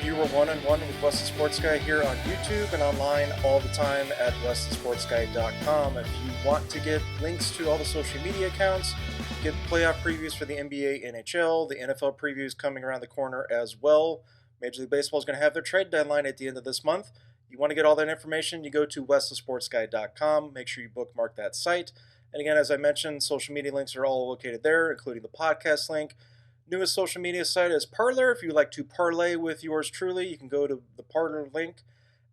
you were one-on-one with Wes the Sports Guy here on YouTube and online all the time at westhesportsguy.com. If you want to get links to all the social media accounts, get playoff previews for the NBA, NHL, the NFL previews coming around the corner as well. Major League Baseball is going to have their trade deadline at the end of this month. You want to get all that information, you go to westhesportsguy.com. Make sure you bookmark that site. And again, as I mentioned, social media links are all located there, including the podcast link. Newest social media site is Parler. If you'd like to parlay with yours truly, you can go to the Parler link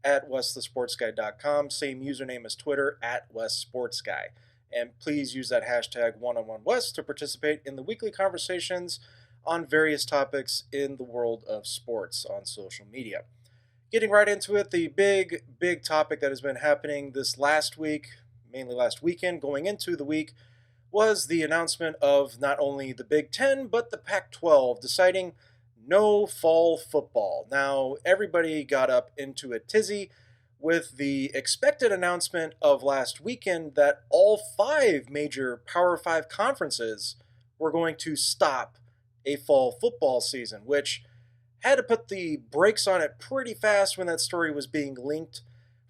at westhesportsguy.com. Same username as Twitter, at wessportsguy. And please use that hashtag #OneOnOneWest to participate in the weekly conversations on various topics in the world of sports on social media. Getting right into it, the big topic that has been happening this last week, mainly last weekend, going into the week, was the announcement of not only the Big Ten, but the Pac-12 deciding no fall football. Now, everybody got up into a tizzy with the expected announcement of last weekend that all 5 major Power 5 conferences were going to stop a fall football season, which had to put the brakes on it pretty fast when that story was being linked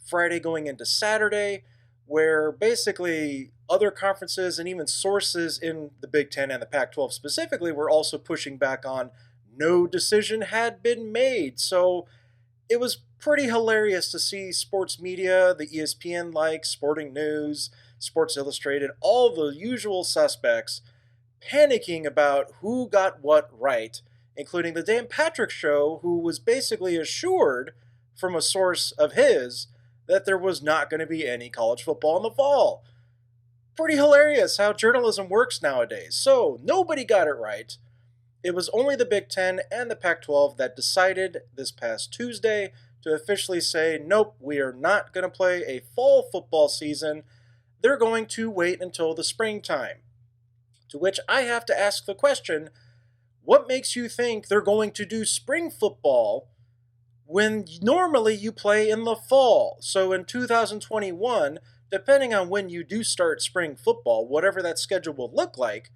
Friday going into Saturday, where basically other conferences and even sources in the Big Ten and the Pac-12 specifically were also pushing back on no decision had been made. So it was pretty hilarious to see sports media, the ESPN-like, Sporting News, Sports Illustrated, all the usual suspects panicking about who got what right, including the Dan Patrick Show, who was basically assured from a source of his that there was not going to be any college football in the fall. Pretty hilarious how journalism works nowadays. So, nobody got it right. It was only the Big Ten and the Pac-12 that decided this past Tuesday to officially say, nope, we are not going to play a fall football season. They're going to wait until the springtime. To which I have to ask the question, what makes you think they're going to do spring football when normally you play in the fall? So in 2021, depending on when you do start spring football, whatever that schedule will look like,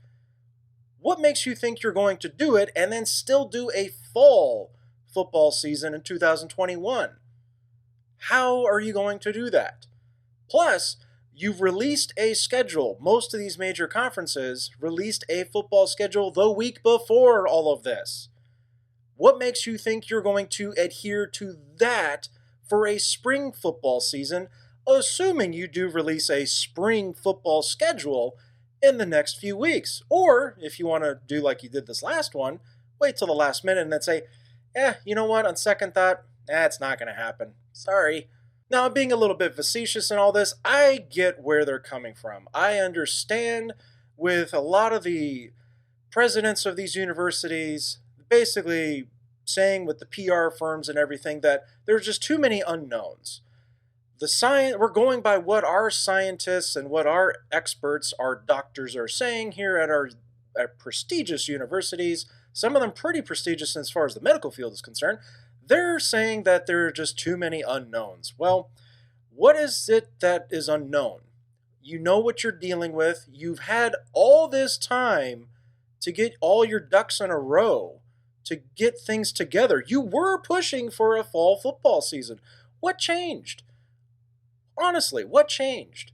what makes you think you're going to do it and then still do a fall football season in 2021? How are you going to do that? Plus, you've released a schedule. Most of these major conferences released a football schedule the week before all of this. What makes you think you're going to adhere to that for a spring football season, assuming you do release a spring football schedule in the next few weeks? Or, if you want to do like you did this last one, wait till the last minute and then say, you know what, on second thought, it's not going to happen. Sorry. Now, being a little bit facetious in all this, I get where they're coming from. I understand with a lot of the presidents of these universities basically saying with the PR firms and everything that there's just too many unknowns. We're going by what our scientists and what our experts, our doctors are saying here at our prestigious universities, some of them pretty prestigious as far as the medical field is concerned. They're saying that there are just too many unknowns. Well, what is it that is unknown? You know what you're dealing with. You've had all this time to get all your ducks in a row, to get things together. You were pushing for a fall football season. What changed? Honestly, what changed?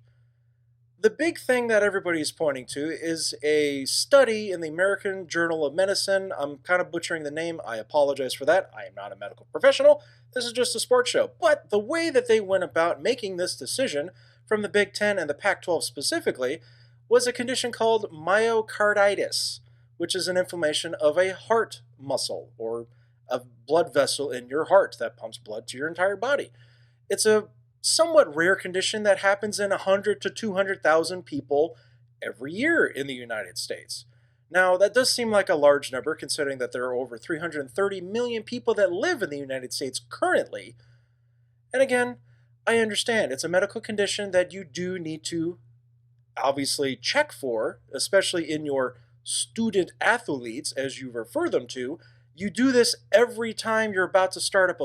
The big thing that everybody's pointing to is a study in the American Journal of Medicine. I'm kind of butchering the name. I apologize for that. I am not a medical professional. This is just a sports show. But the way that they went about making this decision from the Big Ten and the Pac-12 specifically was a condition called myocarditis, which is an inflammation of a heart muscle or a blood vessel in your heart that pumps blood to your entire body. It's a somewhat rare condition that happens in 100 to 200,000 people every year in the United States. Now, that does seem like a large number considering that there are over 330 million people that live in the United States currently. And again, I understand it's a medical condition that you do need to obviously check for, especially in your student athletes, as you refer them to. You do this every time you're about to start up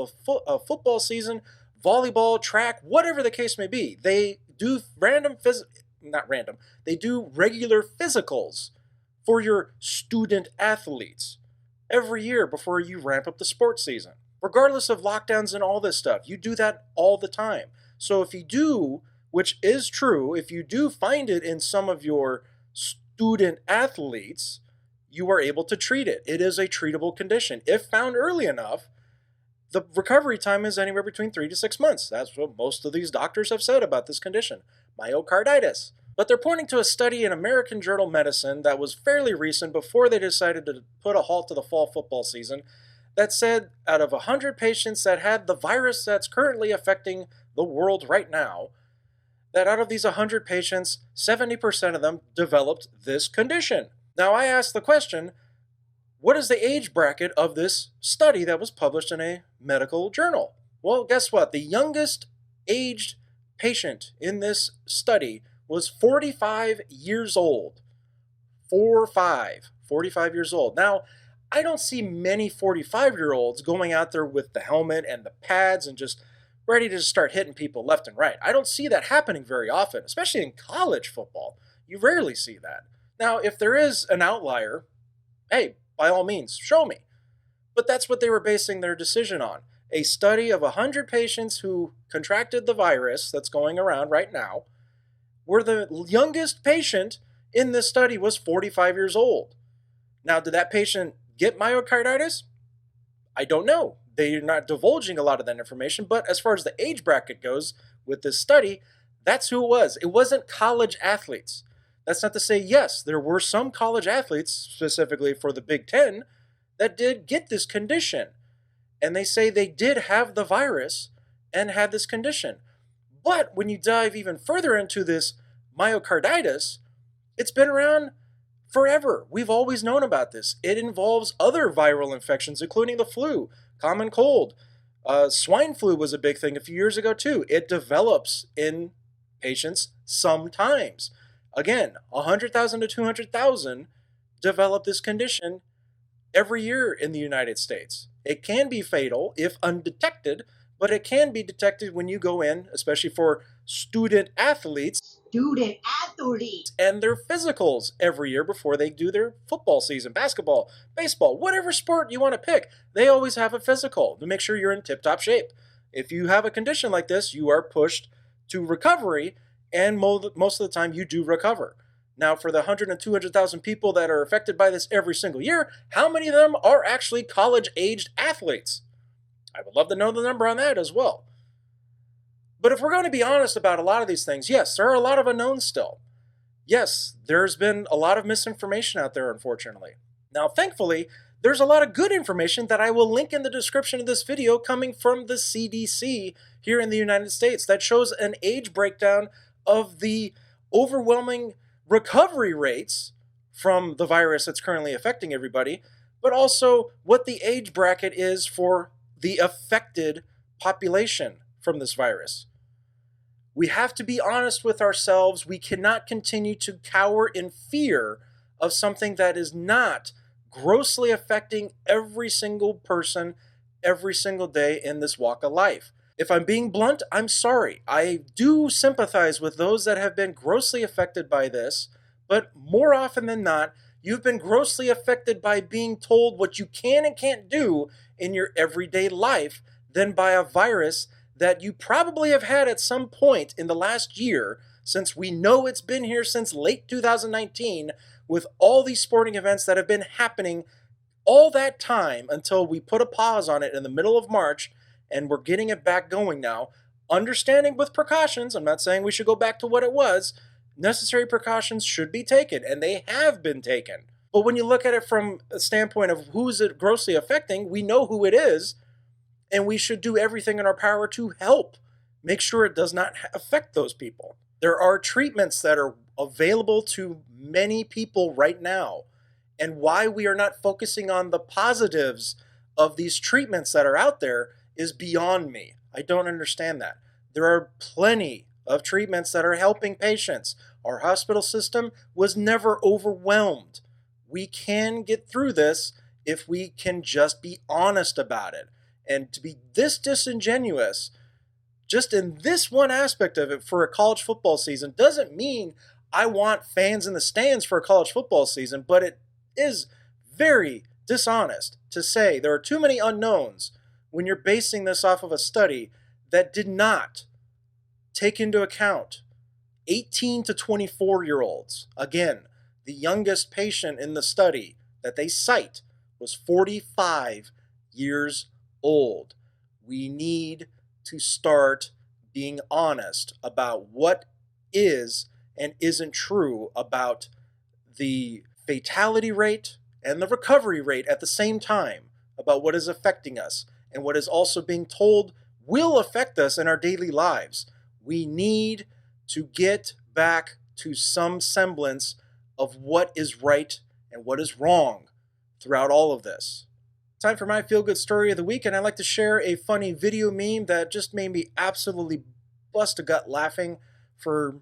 a football season, volleyball, track, whatever the case may be. They do they do regular physicals for your student athletes every year before you ramp up the sports season. regardless of lockdowns and all this stuff. You do that all the time. So if you do, which is true, if you do find it in some of your student athletes, you are able to treat it. It is a treatable condition. If found early enough, the recovery time is anywhere between 3 to 6 months. That's what most of these doctors have said about this condition, myocarditis. But they're pointing to a study in American Journal of Medicine that was fairly recent before they decided to put a halt to the fall football season that said out of 100 patients that had the virus that's currently affecting the world right now, that out of these 100 patients, 70% of them developed this condition. Now I asked the question, what is the age bracket of this study that was published in a medical journal? Well, guess what? The youngest aged patient in this study was 45 years old. 45 years old. Now, I don't see many 45-year-olds going out there with the helmet and the pads and just ready to start hitting people left and right. I don't see that happening very often, especially in college football. You rarely see that. Now, if there is an outlier, hey, by all means, show me. But that's what they were basing their decision on. A study of 100 patients who contracted the virus that's going around right now, where the youngest patient in this study was 45 years old. Now, did that patient get myocarditis? I don't know. They're not divulging a lot of that information, but as far as the age bracket goes with this study, that's who it was. It wasn't college athletes. That's not to say, yes, there were some college athletes, specifically for the Big Ten, that did get this condition. And they say they did have the virus and had this condition. But when you dive even further into this myocarditis, it's been around forever. We've always known about this. It involves other viral infections, including the flu, common cold. Swine flu was a big thing a few years ago, too. It develops in patients sometimes. Again, 100,000 to 200,000 develop this condition every year in the United States. It can be fatal if undetected, but it can be detected when you go in, especially for student athletes and their physicals every year before they do their football season, basketball, baseball, whatever sport you want to pick. They always have a physical to make sure you're in tip-top shape. If you have a condition like this, you are pushed to recovery, and most of the time you do recover. Now, for the 100 and 200,000 people that are affected by this every single year, how many of them are actually college-aged athletes? I would love to know the number on that as well. But if we're going to be honest about a lot of these things, yes, there are a lot of unknowns still. Yes, there's been a lot of misinformation out there, unfortunately. Now, thankfully, there's a lot of good information that I will link in the description of this video coming from the CDC here in the United States that shows an age breakdown of the overwhelming recovery rates from the virus that's currently affecting everybody, but also what the age bracket is for the affected population from this virus. We have to be honest with ourselves. We cannot continue to cower in fear of something that is not grossly affecting every single person every single day in this walk of life. If I'm being blunt, I'm sorry. I do sympathize with those that have been grossly affected by this, but more often than not, you've been grossly affected by being told what you can and can't do in your everyday life than by a virus that you probably have had at some point in the last year, since we know it's been here since late 2019, with all these sporting events that have been happening all that time until we put a pause on it in the middle of March, and we're getting it back going now. Understanding with precautions, I'm not saying we should go back to what it was. Necessary precautions should be taken, and they have been taken. But when you look at it from a standpoint of who's it grossly affecting, we know who it is, and we should do everything in our power to help make sure it does not affect those people. There are treatments that are available to many people right now, and why we are not focusing on the positives of these treatments that are out there is beyond me. I don't understand that. There are plenty of treatments that are helping patients. Our hospital system was never overwhelmed. We can get through this if we can just be honest about it. And to be this disingenuous, just in this one aspect of it for a college football season, doesn't mean I want fans in the stands for a college football season, but it is very dishonest to say there are too many unknowns when you're basing this off of a study that did not take into account 18 to 24-year-olds. Again, the youngest patient in the study that they cite was 45 years old. We need to start being honest about what is and isn't true about the fatality rate and the recovery rate at the same time, about what is affecting us and what is also being told will affect us in our daily lives. We need to get back to some semblance of what is right and what is wrong throughout all of this. Time for my feel-good story of the week, and I'd like to share a funny video meme that just made me absolutely bust a gut laughing for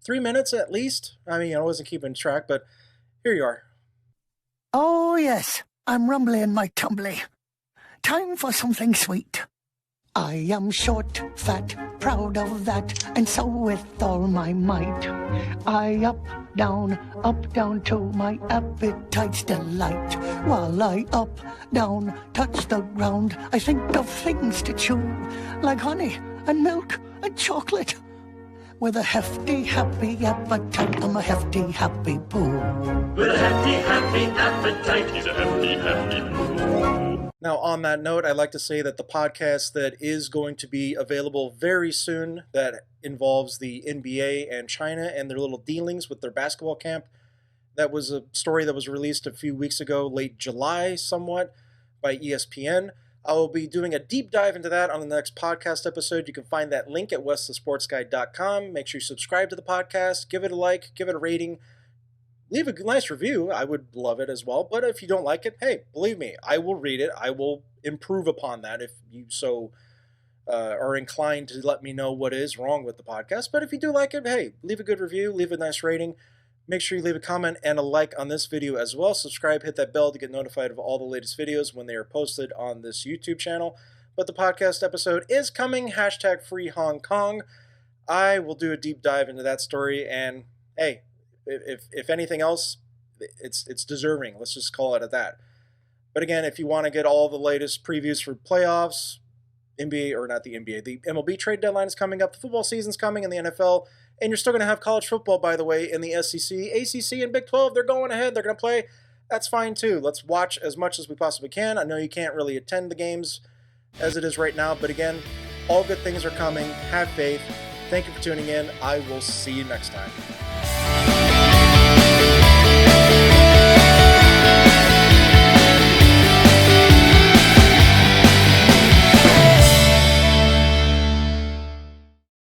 3 minutes at least. I mean, I wasn't keeping track, but here you are. Oh, yes, I'm rumbly in my tumbly. Time for something sweet. I am short, fat, proud of that, and so with all my might, I up, down to my appetite's delight. While I up, down, touch the ground, I think of things to chew, like honey and milk and chocolate. With a hefty, happy appetite, I'm a hefty, happy poo. With a hefty, happy appetite, he's a hefty, happy poo. Now, on that note, I'd like to say that the podcast that is going to be available very soon, that involves the NBA and China and their little dealings with their basketball camp, that was a story that was released a few weeks ago, late July somewhat, by ESPN. I will be doing a deep dive into that on the next podcast episode. You can find that link at westthesportsguy.com. Make sure you subscribe to the podcast, give it a like, give it a rating, leave a nice review. I would love it as well. But if you don't like it, hey, believe me, I will read it. I will improve upon that if you so are inclined to let me know what is wrong with the podcast. But if you do like it, hey, leave a good review, leave a nice rating. Make sure you leave a comment and a like on this video as well. Subscribe, hit that bell to get notified of all the latest videos when they are posted on this YouTube channel. But the podcast episode is coming, hashtag free Hong Kong. I will do a deep dive into that story, and hey, if anything else, it's deserving. Let's just call it at that. But again, if you want to get all the latest previews for playoffs, NBA, or not the NBA, the MLB trade deadline is coming up, the football season's coming in the NFL, and you're still going to have college football, by the way, in the SEC, ACC, and Big 12. They're going ahead. They're going to play. That's fine, too. Let's watch as much as we possibly can. I know you can't really attend the games as it is right now, but again, all good things are coming. Have faith. Thank you for tuning in. I will see you next time.